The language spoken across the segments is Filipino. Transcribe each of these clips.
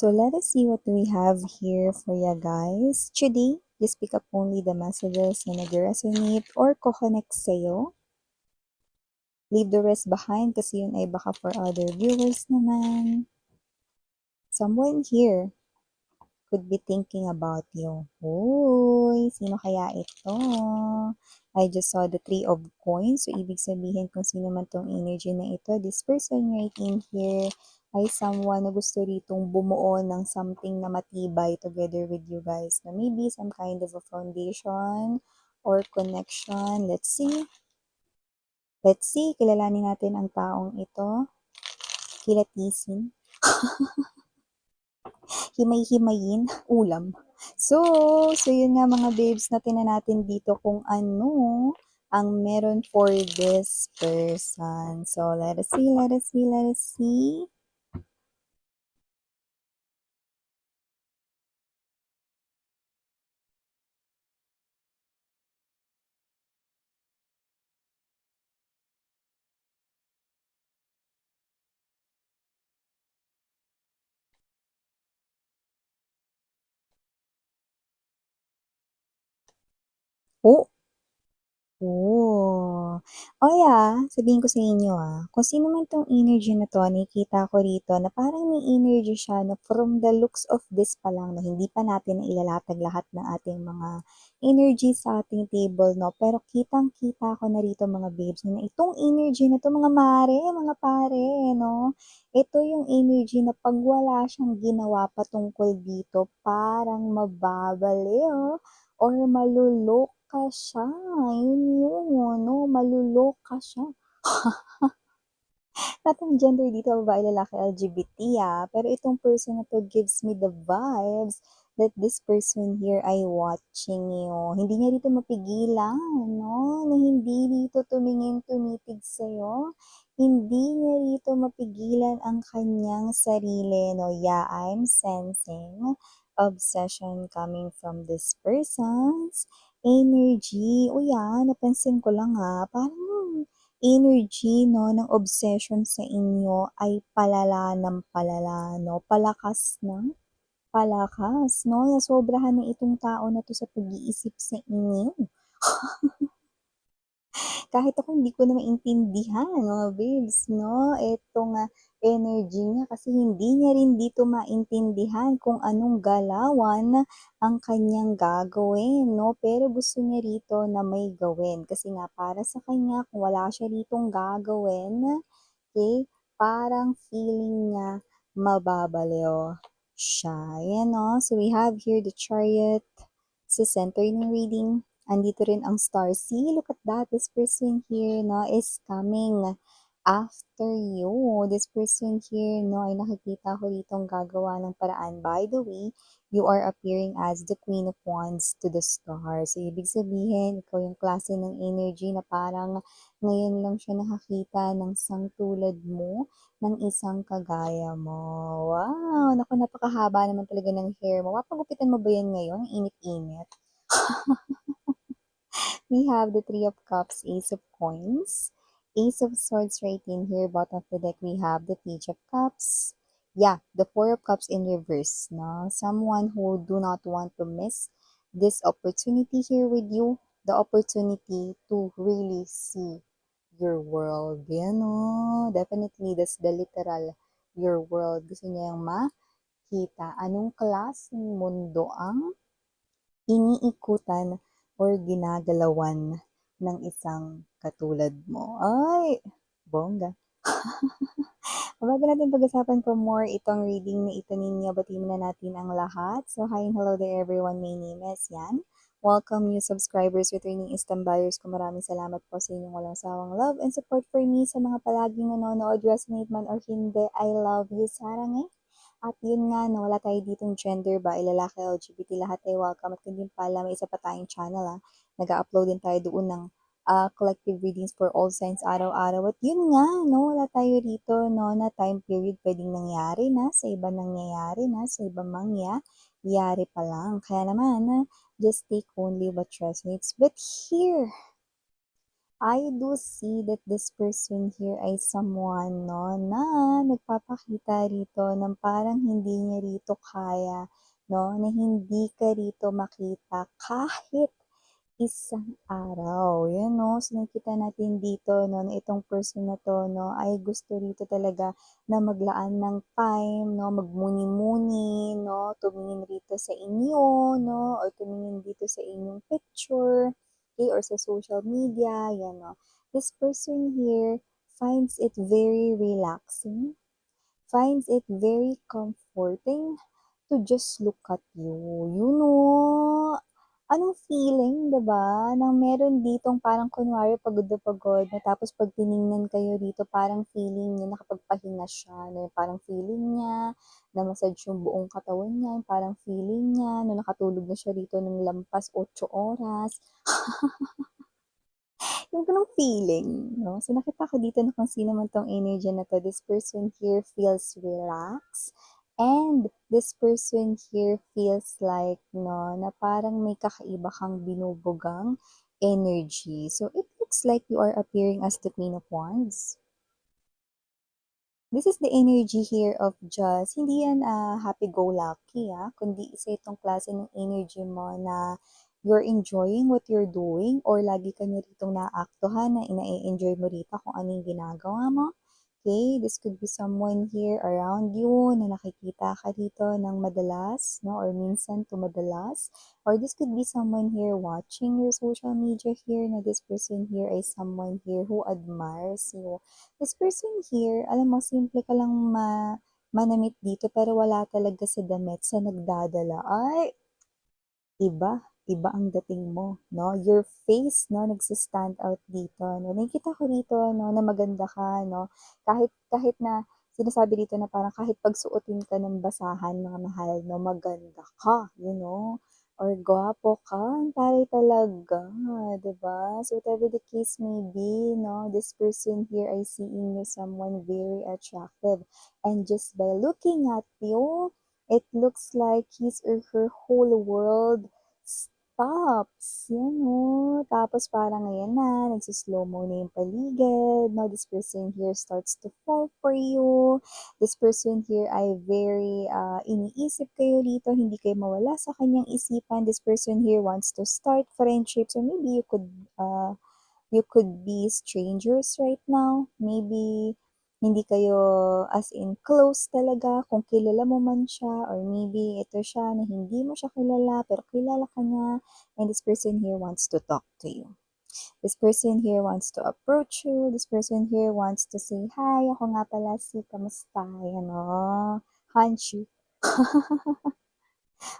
So let us see what we have here for you guys. Today, just pick up only the messages na nag-resonate or ko-connect sa'yo. Leave the rest behind kasi yun ay baka for other viewers naman. Someone here could be thinking about you. Uy, sino kaya ito? I just saw the 3 of coins. So, ibig sabihin kung sino man tong energy na ito, this person right in here ay someone na gusto ritong bumuo ng something na matibay together with you guys. Na maybe some kind of a foundation or connection. Let's see. Let's see. Kilalanin natin ang taong ito. Kilatisin. Himay-himayin, ulam. So yun nga mga babes, natin na natin dito kung ano ang meron for this person. So, let us see, let us see, let us see. Oh, oh. Oh yeah, sabihin ko sa inyo kung sino man tong energy na to, nakikita ko rito na parang may energy siya na from the looks of this pa lang, no, hindi pa natin na ilalatag lahat ng ating mga energy sa ating table, no, pero kitang-kita ko na rito mga babes, na itong energy na to mga mare, mga pare, no, ito yung energy na pag wala siyang ginawa patungkol dito, parang mababaliw or maluloka siya. Yun, no? Maluloka siya. Natang gender dito, babae, lalaki, LGBT, Pero itong person na to gives me the vibes that this person here ay watching you. Hindi niya dito mapigilan, no? Na hindi dito tumingin, tumitig sa'yo. Hindi niya dito mapigilan ang kanyang sarili, no? Yeah, I'm sensing obsession coming from this person's energy. O yan, napansin ko lang parang energy, no, ng obsession sa inyo ay palala ng palala, no? Palakas ng palakas, no? Nasobrahan na itong tao na to sa pag-iisip sa inyo. Kahit ako hindi ko na maintindihan, mga babes, no? Itong energy niya kasi hindi niya rin dito maintindihan kung anong galawan ang kanyang gagawin, no? Pero gusto niya rito na may gawin kasi nga para sa kanya kung wala siya ritong gagawin, okay, parang feeling niya mababaliw siya. Ayan, no? So we have here the Chariot sa center ng reading. Andito rin ang star. See, look at that. This person here, no, is coming after you. This person here, no, ay nakikita ko dito ang gagawa ng paraan. By the way, you are appearing as the Queen of Wands to the star. So, ibig sabihin, ikaw yung klase ng energy na parang ngayon lang siya nakakita ng tulad mo, ng isang kagaya mo. Wow! Naku, napakahaba naman talaga ng hair mo. Mapagupitan mo ba yan ngayon? Init-init. We have the Three of Cups, Ace of Coins, Ace of Swords right in here. Bottom of the deck, we have the Page of Cups. Yeah, the Four of Cups in reverse. No? Someone who do not want to miss this opportunity here with you. The opportunity to really see your world. Yan o. Definitely, that's the literal your world. Gusto niya yung makita. Anong klaseng mundo ang iniikutan or ginagalawan ng isang katulad mo. Ay, bongga. Bago natin pag-usapan for more itong reading na ito ninyo, batiin na natin ang lahat. So, hi and hello there everyone. My name is Yan. Welcome new subscribers, returning instant buyers ko. Maraming salamat po sa inyong walang sawang love and support for me sa mga palaging nanonood, resonate man or hindi. I love you, sarang At yun nga, no, wala tayo ditong gender ba, lalaki, LGBT, lahat ay welcome. At kung din pala, may isa pa tayong channel, nag-upload din tayo doon ng collective readings for all signs araw-araw. At yun nga, no, wala tayo rito, no, na time period pwedeng nangyari na, sa iba nangyayari na, sa iba mangyayari pa lang. Kaya naman, just take only what resonates. But here, I do see that this person here ay someone, no, na nagpapakita rito ng parang hindi niya rito kaya, no, na hindi ka rito makita kahit isang araw. Yun, no, so nakikita natin dito, no, na itong person na 'to, no, ay gusto rito talaga na maglaan ng time, no, magmuni-muni, no, tumingin rito sa inyo, no, or tumingin dito sa inyong picture, okay, or sa social media, yan, no. This person here finds it very relaxing, finds it very comforting to just look at you. You know, anong feeling, 'di ba, na meron ditong parang kunwari pagod na pagod na tapos 'pag tiningnan kayo dito parang feeling niya nakapagpahinga siya, na parang feeling niya na-massage yung buong katawan niya, yung parang feeling niya na nakatulog na siya rito ng lampas 8 oras. Yung gano'ng feeling, 'no? So, nakita ko dito na kung sino man 'tong energy na 'to, this person here feels relaxed, and this person here feels like, 'no, na parang may kakaiba kang binubugang energy. So, it looks like you are appearing as the Queen of Wands. This is the energy here of just hindi yan, happy-go-lucky, kundi isa itong klase ng energy mo na you're enjoying what you're doing or lagi ka niya ritong naaaktuhan na ina-e-enjoy mo rito kung ano yung ginagawa mo. Okay, this could be someone here around you na nakikita ka dito ng madalas, no, or minsan to madalas. Or this could be someone here watching your social media here na this person here is someone here who admires you. This person here, alam mo, simple ka lang manamit dito pero wala talaga sa damit sa nagdadala. Ay, iba, iba ang dating mo, 'no? Your face, 'no, nagsa-stand out dito, 'no? Nakikita ko rito, 'no, na maganda ka, 'no? Kahit kahit na sinasabi dito na parang kahit pagsuotin ka ng basahan, mga mahal, 'no, maganda ka, you know? Or gwapo ka, ang taray talaga, 'di ba? So whatever the case may be, 'no, this person here I see in you someone very attractive. And just by looking at you, it looks like his or her whole world stops. Yan o. Tapos parang ayan na, nagsuslow mo na yung paligid. Now, this person here starts to fall for you. This person here ay very iniisip kayo dito. Hindi kayo mawala sa kanyang isipan. This person here wants to start friendship. So maybe you could be strangers right now. Maybe hindi kayo as in close talaga kung kilala mo man siya, or maybe ito siya na hindi mo siya kilala pero kilala ka niya, and this person here wants to talk to you. This person here wants to approach you. This person here wants to say, "Hi, ako nga pala si kamusta?" Yan o. Handshake.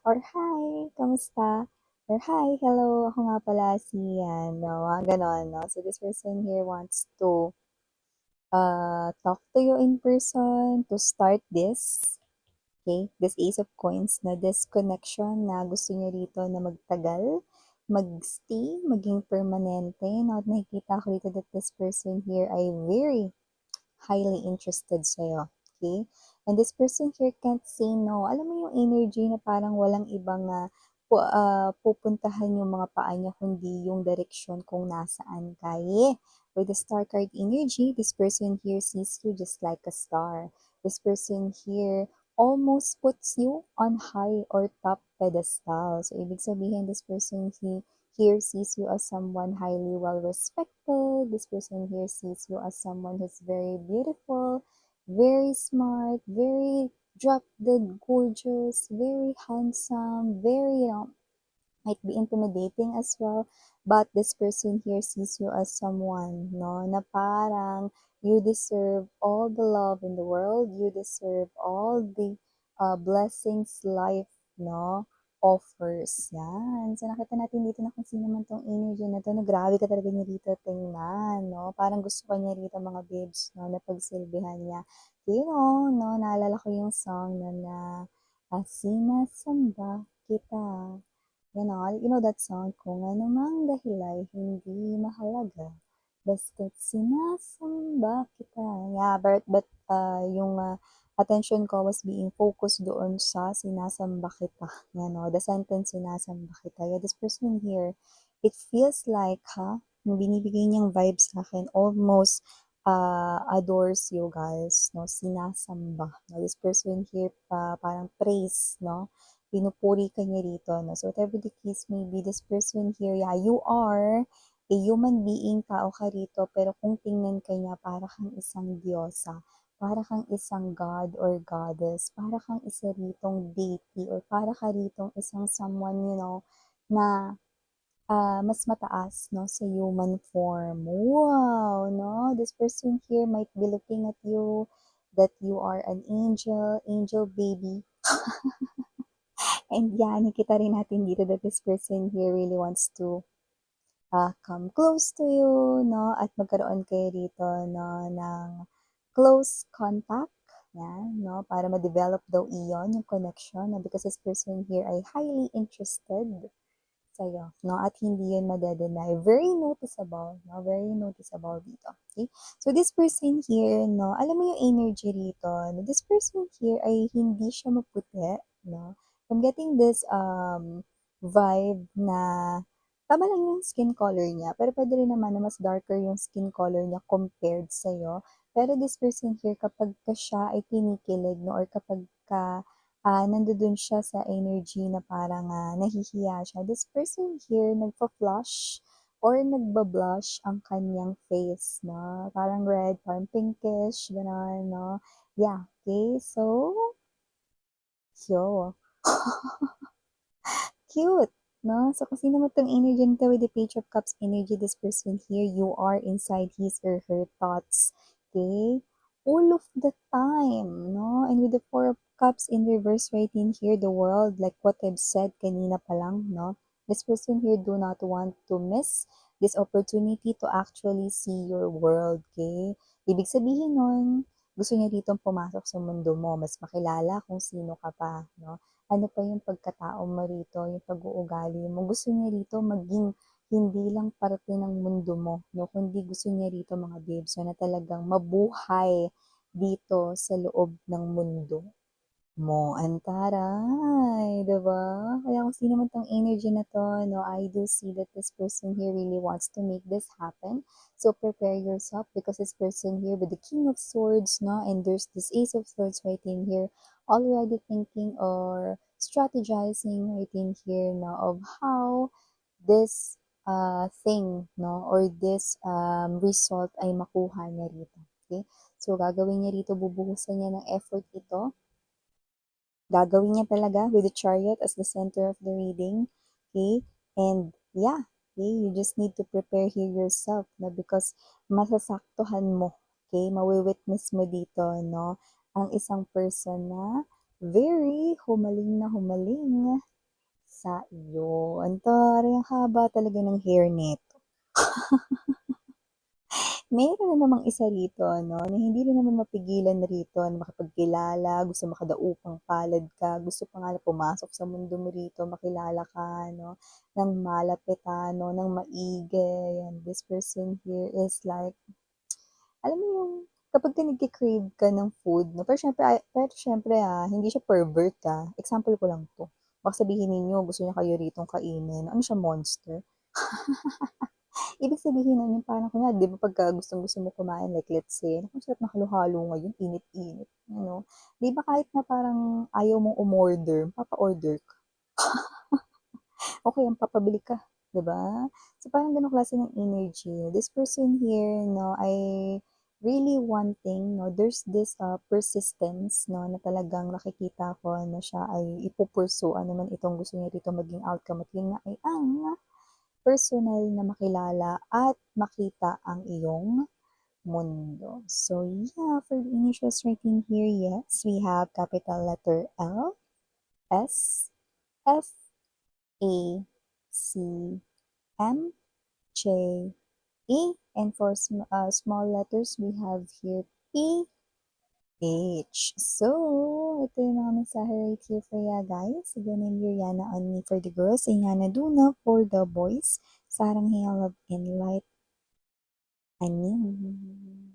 Or, "Hi, kamusta?" Or, "Hi, hello, ako nga pala si ano," mga gano'n, 'no? So, this person here wants to, talk to you in person to start this, okay? This Ace of Coins na this connection na gusto niya rito na magtagal, magstay, maging permanente, 'no? At nakikita ko rito that this person here ay very highly interested sa'yo, okay? And this person here can't say no. Alam mo yung energy na parang walang ibang pupuntahan yung mga paa niya kundi yung direksyon kung nasaan ka. Yeah. With the star card energy, this person here sees you just like a star. This person here almost puts you on high or top pedestal. So, ibig sabihin, this person here sees you as someone highly well respected. This person here sees you as someone who's very beautiful, very smart, very drop dead gorgeous, very handsome, very might be intimidating as well, but this person here sees you as someone, no, na parang you deserve all the love in the world, you deserve all the blessings life, no, offers. Yan. So, nakita natin dito na kung sino man tong energy na to, na grabe ka talaga niya dito tingnan, no? Parang gusto ka niya rito mga babes, no, na pagsilbihan niya. You know, no, naalala ko yung song na sinasamba kita. You know that song, kung ano mang dahil hindi mahalaga, basta't sinasamba kita. Yeah, but yung attention ko was being focused doon sa sinasamba kita. Yan, no? The sentence sinasamba kita. Yeah, this person here, it feels like, yung binibigay niyang vibe sa akin almost adores you guys, no? Sinasamba. No? This person here parang praise, no? Pinupuri ka niya rito, no? So whatever the case may be, this person here, yeah, you are a human being, tao ka rito, pero kung tingnan ka niya, para kang isang diyosa, para kang isang god or goddess, para kang isa ritong deity, or para ka ritong isang someone, na mas mataas, no, sa human form. Wow, no? This person here might be looking at you that you are an angel, angel baby. And yeah, nakita rin natin dito that this person here really wants to come close to you, no? At magkaroon kayo dito, no, ng close contact. Yan, no? Para ma-develop daw iyon, yung connection, no? Because this person here ay highly interested sa'yo, no? At hindi yun made-deny. Very noticeable, no? Very noticeable dito. Okay? So, this person here, no? Alam mo yung energy rito, no? This person here ay hindi siya maputi, no? I'm getting this vibe na tama lang yung skin color niya, pero pwede rin naman na mas darker yung skin color niya compared sa'yo. Pero this person here, kapag ka siya ay kinikilig, no? Or kapag ka nandoon siya sa energy na parang nahihiya siya. This person here, nagpa-flush or nagba-blush ang kanyang face, no? Parang red, parang pinkish, gano'n, no? Yeah, okay? So, yo. Cute, no? So, kasi naman itong energy nito with the Page of Cups energy, this person here, you are inside his or her thoughts, okay? All of the time, no? And with the Four of Cups in reverse right in here, the world, like what I've said kanina pa lang, no? This person here do not want to miss this opportunity to actually see your world, okay? Ibig sabihin nun, gusto niya dito pumasok sa mundo mo, mas makilala kung sino ka pa, no? Ano pa yung pagkatao mo rito, yung pag-uugali mo. Gusto niya rito maging hindi lang parte ng mundo mo, no? Kundi gusto niya rito mga babes, so na talagang mabuhay dito sa loob ng mundo mo. Antaray, diba? Kaya kung sino man tong energy na to, no, I do see that this person here really wants to make this happen. So prepare yourself because this person here with the King of Swords, no, and there's this Ace of Swords right in here, already thinking or strategizing right in here, no, of how this thing, no, or this result ay makuha niya rito. Okay? So, gagawin niya rito, bubuhusan niya ng effort ito. Gagawin niya talaga with the chariot as the center of the reading. Okay? And yeah, okay, you just need to prepare here yourself na because masasaktuhan mo. Okay? Mawi-witness mo dito, no? Ang isang person na very humaling sa iyo. Ang taray, ang haba talaga ng hairnet. Meron na namang isa rito, no, na hindi rin naman mapigilan rito na makapagkilala, gusto makadaupang palad ka, gusto pa nga na pumasok sa mundo mo rito, makilala ka, no, ng malapitan, no, ng maigi. Yan, this person here is like, alam mo yung, kapag ka nagkikrave ka ng food, no, pero syempre, hindi siya pervert, Example ko lang to. Baka sabihin ninyo, gusto niya kayo ritong kainin. Ano siya, monster? Ibig sabihin nun yung parang kunyari 'di ba pagka gustong-gusto mo kumain like let's say, naku ang sarap ng halo-halo ngayon, init-init, 'Di ba kahit na parang ayaw mong umorder, papa-order ka o kaya papabili ka, 'di ba? So parang gano'ng klase ng energy. This person here, no, ay really wanting, no, there's this persistence, no, na talagang nakikita ko na siya ay ipu-pursue ano man itong gusto niya dito maging outcome at yun nga ay ang personal na makilala at makita ang iyong mundo. So yeah, for the initials right in here, yes, we have capital letter L, S, F, A, C, M, J, E, and for small letters, we have here P, H. So, ito yung mga mensahe right here for ya guys. Again, and Yana on me for the girls, and Yana Duna for the boys. Sarang Hiya Love and Light. Anin.